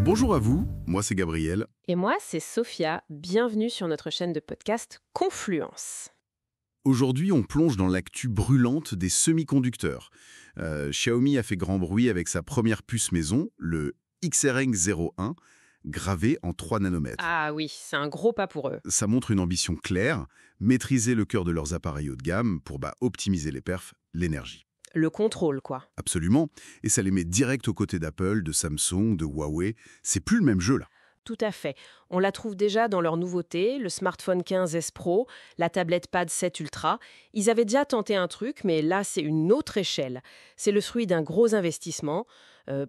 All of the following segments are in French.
Bonjour à vous, moi c'est Gabriel. Et moi, c'est Sophia. Bienvenue sur notre chaîne de podcast Confluence. Aujourd'hui, on plonge dans l'actu brûlante des semi-conducteurs. Xiaomi a fait grand bruit avec sa première puce maison, le XReng 01, gravé en 3 nanomètres. Ah oui, c'est un gros pas pour eux. Ça montre une ambition claire, maîtriser le cœur de leurs appareils haut de gamme pour optimiser les perfs, l'énergie. Le contrôle, quoi. Absolument, et ça les met direct aux côtés d'Apple, de Samsung, de Huawei. C'est plus le même jeu là. Tout à fait. On la trouve déjà dans leurs nouveautés, le smartphone 15S Pro, la tablette Pad 7 Ultra. Ils avaient déjà tenté un truc, mais là, c'est une autre échelle. C'est le fruit d'un gros investissement,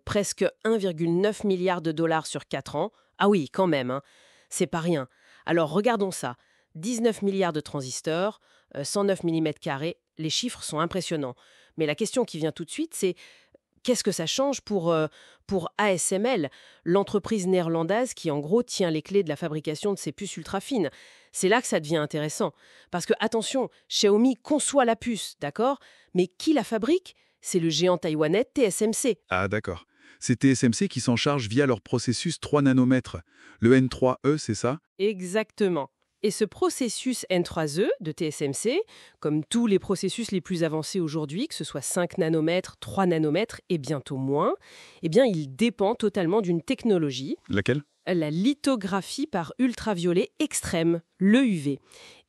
presque 1,9 milliard de dollars sur 4 ans. Ah oui, quand même, hein. C'est pas rien. Alors, regardons ça. 19 milliards de transistors, 109 mm², les chiffres sont impressionnants. Mais la question qui vient tout de suite, c'est qu'est-ce que ça change pour ASML, l'entreprise néerlandaise qui en gros tient les clés de la fabrication de ces puces ultra fines. C'est là que ça devient intéressant. Parce que, attention, Xiaomi conçoit la puce, d'accord? Mais qui la fabrique? C'est le géant taïwanais TSMC. Ah d'accord. C'est TSMC qui s'en charge via leur processus 3 nanomètres. Le N3E, c'est ça? Exactement. Et ce processus N3E de TSMC, comme tous les processus les plus avancés aujourd'hui, que ce soit 5 nanomètres, 3 nanomètres et bientôt moins, eh bien, il dépend totalement d'une technologie, Laquelle? la lithographie par ultraviolet extrême, l'EUV.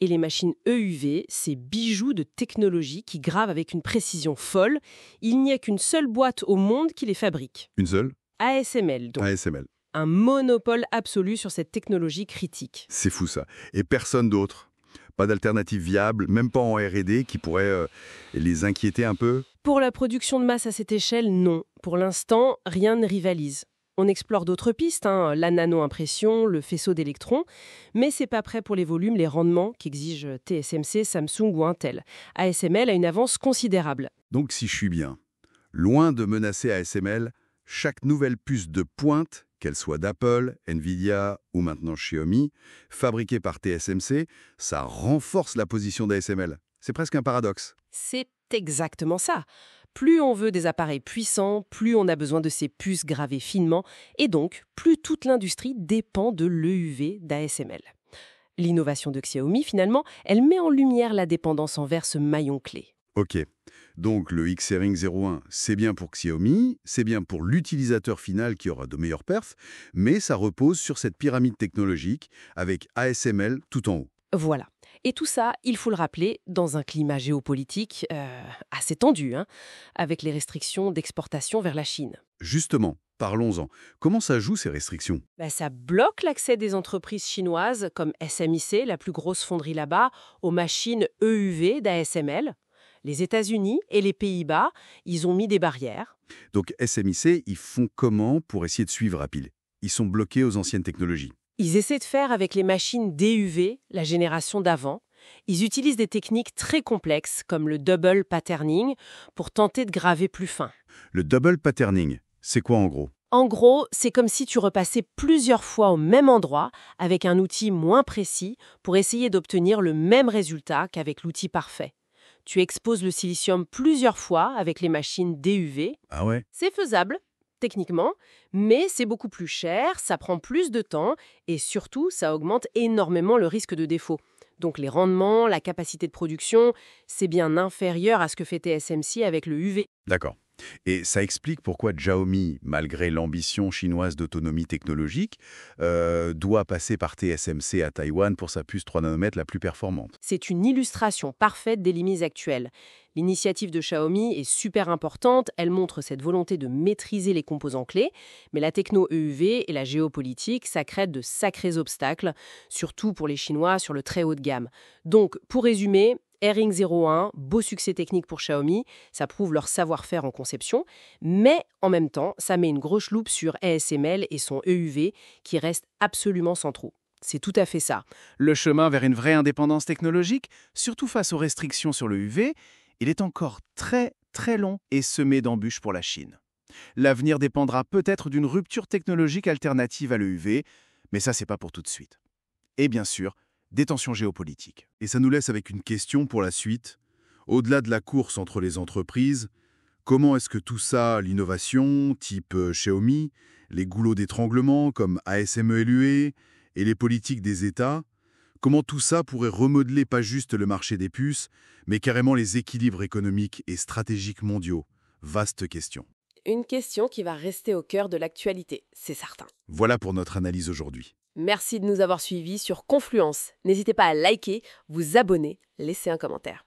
Et les machines EUV, c'est bijoux de technologie qui gravent avec une précision folle. Il n'y a qu'une seule boîte au monde qui les fabrique. Une seule? ASML, donc. ASML. Un monopole absolu sur cette technologie critique. C'est fou ça. Et personne d'autre? Pas d'alternative viable, même pas en R&D, qui pourrait les inquiéter un peu? Pour la production de masse à cette échelle, non. Pour l'instant, rien ne rivalise. On explore d'autres pistes, la nano-impression, le faisceau d'électrons, mais c'est pas prêt pour les volumes, les rendements qu'exigent TSMC, Samsung ou Intel. ASML a une avance considérable. Donc si je suis bien, loin de menacer ASML, chaque nouvelle puce de pointe, qu'elle soit d'Apple, Nvidia ou maintenant Xiaomi, fabriquée par TSMC, ça renforce la position d'ASML. C'est presque un paradoxe. C'est exactement ça. Plus on veut des appareils puissants, plus on a besoin de ces puces gravées finement, et donc plus toute l'industrie dépend de l'EUV d'ASML. L'innovation de Xiaomi, finalement, elle met en lumière la dépendance envers ce maillon clé. Ok, donc le XReng 01, c'est bien pour Xiaomi, c'est bien pour l'utilisateur final qui aura de meilleurs perfs, mais ça repose sur cette pyramide technologique avec ASML tout en haut. Voilà. Et tout ça, il faut le rappeler, dans un climat géopolitique assez tendu, avec les restrictions d'exportation vers la Chine. Justement, parlons-en. Comment ça joue ces restrictions? Ça bloque l'accès des entreprises chinoises comme SMIC, la plus grosse fonderie là-bas, aux machines EUV d'ASML. Les États-Unis et les Pays-Bas, ils ont mis des barrières. Donc SMIC, ils font comment pour essayer de suivre Apple? Ils sont bloqués aux anciennes technologies. Ils essaient de faire avec les machines DUV, la génération d'avant. Ils utilisent des techniques très complexes comme le double patterning pour tenter de graver plus fin. Le double patterning, c'est quoi en gros? En gros, c'est comme si tu repassais plusieurs fois au même endroit avec un outil moins précis pour essayer d'obtenir le même résultat qu'avec l'outil parfait. Tu exposes le silicium plusieurs fois avec les machines DUV. Ah ouais? C'est faisable, techniquement, mais c'est beaucoup plus cher, ça prend plus de temps et surtout, ça augmente énormément le risque de défaut. Donc les rendements, la capacité de production, c'est bien inférieur à ce que fait TSMC avec le UV. D'accord. Et ça explique pourquoi Xiaomi, malgré l'ambition chinoise d'autonomie technologique, doit passer par TSMC à Taïwan pour sa puce 3 nanomètres la plus performante. C'est une illustration parfaite des limites actuelles. L'initiative de Xiaomi est super importante, elle montre cette volonté de maîtriser les composants clés, mais la techno EUV et la géopolitique, ça crée de sacrés obstacles, surtout pour les Chinois sur le très haut de gamme. Donc, pour résumer, Xreng 01, beau succès technique pour Xiaomi, ça prouve leur savoir-faire en conception, mais en même temps, ça met une grosse loupe sur ASML et son EUV qui reste absolument centraux. C'est tout à fait ça. Le chemin vers une vraie indépendance technologique, surtout face aux restrictions sur le UV, il est encore très très long et semé d'embûches pour la Chine. L'avenir dépendra peut-être d'une rupture technologique alternative à l'EUV, mais ça c'est pas pour tout de suite. Et bien sûr, des tensions géopolitiques. Et ça nous laisse avec une question pour la suite. Au-delà de la course entre les entreprises, comment est-ce que tout ça, l'innovation, type Xiaomi, les goulots d'étranglement comme ASME et l'UE, et les politiques des États, comment tout ça pourrait remodeler pas juste le marché des puces, mais carrément les équilibres économiques et stratégiques mondiaux? Vaste question. Une question qui va rester au cœur de l'actualité, c'est certain. Voilà pour notre analyse aujourd'hui. Merci de nous avoir suivis sur Confluence. N'hésitez pas à liker, vous abonner, laisser un commentaire.